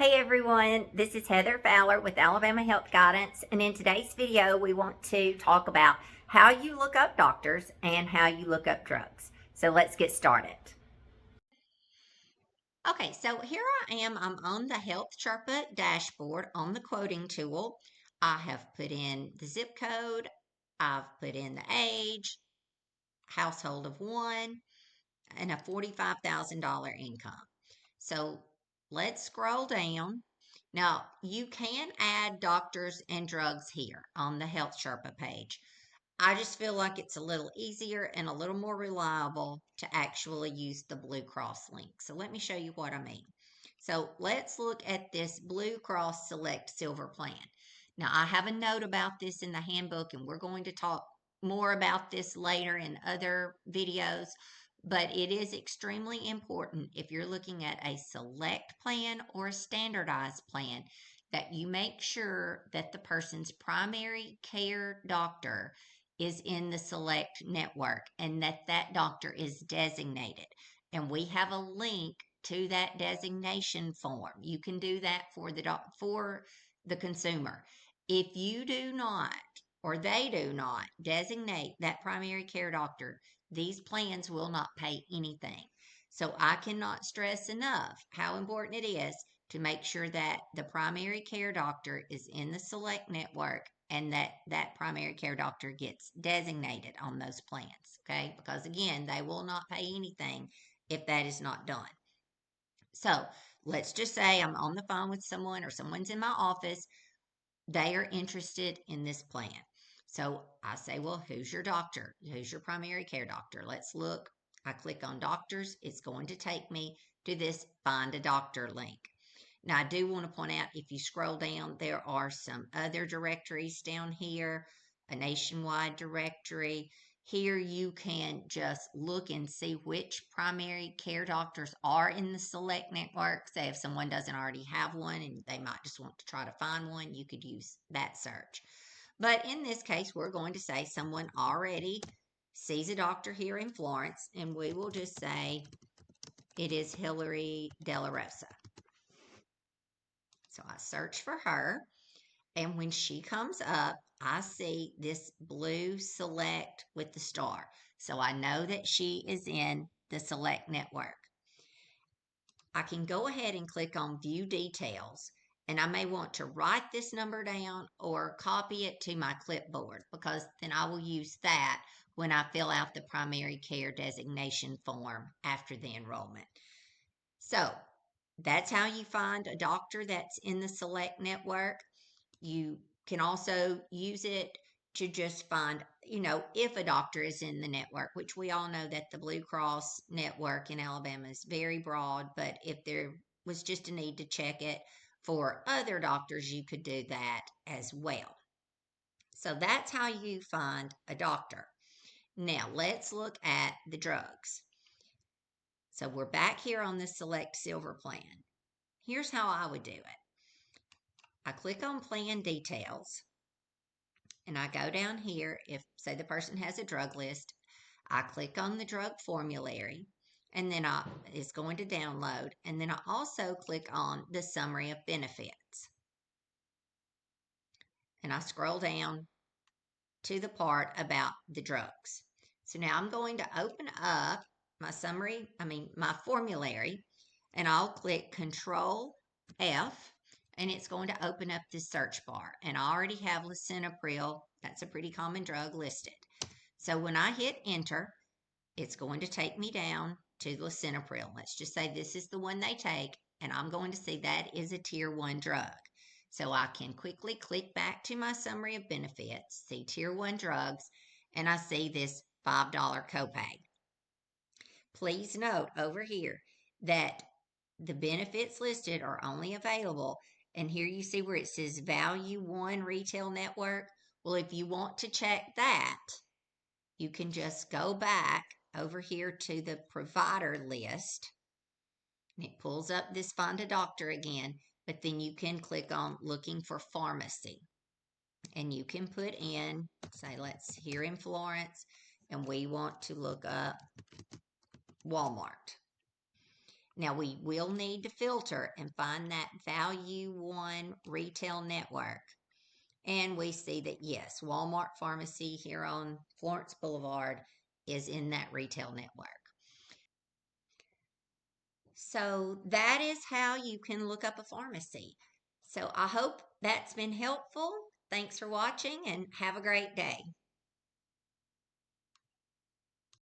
Hey everyone, this is Heather Fowler with Alabama Health Guidance, and in today's video we want to talk about how you look up doctors and how you look up drugs. So let's get started. Okay, so here I am. I'm on the Health Sherpa dashboard on the quoting tool. I have put in the zip code, I've put in the age, household of one, and a $45,000 income. So let's scroll down. Now, you can add doctors and drugs here on the Health Sherpa page. I just feel like it's a little easier and a little more reliable to actually use the Blue Cross link. So let me show you what I mean. So let's look at this Blue Cross Select Silver plan. Now, I have a note about this in the handbook, and we're going to talk more about this later in other videos, but it is extremely important if you're looking at a select plan or a standardized plan that you make sure that the person's primary care doctor is in the select network and that that doctor is designated. And we have a link to that designation form. You can do that for the consumer. If you do not or they do not designate that primary care doctor, these plans will not pay anything. So I cannot stress enough how important it is to make sure that the primary care doctor is in the select network and that that primary care doctor gets designated on those plans. Okay, because again, they will not pay anything if that is not done. So let's just say I'm on the phone with someone or someone's in my office. They are interested in this plan. So I say, well, who's your doctor? Who's your primary care doctor? Let's look. I click on doctors. It's going to take me to this find a doctor link. Now, I do want to point out if you scroll down, there are some other directories down here, a nationwide directory. Here you can just look and see which primary care doctors are in the select network. Say if someone doesn't already have one and they might just want to try to find one, you could use that search. But in this case, we're going to say someone already sees a doctor here in Florence, and we will just say it is Hillary De La Rosa. So I search for her, and when she comes up, I see this blue select with the star. So I know that she is in the select network. I can go ahead and click on view details, and I may want to write this number down or copy it to my clipboard because then I will use that when I fill out the primary care designation form after the enrollment. So that's how you find a doctor that's in the select network. You can also use it to just find, if a doctor is in the network, which we all know that the Blue Cross network in Alabama is very broad, but if there was just a need to check it for other doctors, you could do that as well. So that's how you find a doctor. Now let's look at the drugs. So we're back here on the Select Silver plan. Here's how I would do it. I click on plan details and I go down here. If, say, the person has a drug list, I click on the drug formulary and then it's going to download. And then I also click on the summary of benefits. And I scroll down to the part about the drugs. So now I'm going to open up my my formulary, and I'll click Control F, and it's going to open up this search bar. And I already have lisinopril, that's a pretty common drug, listed. So when I hit enter, it's going to take me down to lisinopril. Let's just say this is the one they take, and I'm going to see that is a tier 1 drug. So I can quickly click back to my summary of benefits, see tier 1 drugs, and I see this $5 copay. Please note over here that the benefits listed are only available, and here you see where it says Value One Retail Network. Well, if you want to check that, you can just go back over here to the provider list, and it pulls up this Find a Doctor again, but then you can click on Looking for Pharmacy, and you can put in, say, let's here in Florence, and we want to look up Walmart. Now we will need to filter and find that Value One retail network. And we see that yes, Walmart Pharmacy here on Florence Boulevard is in that retail network. So that is how you can look up a pharmacy. So I hope that's been helpful. Thanks for watching and have a great day.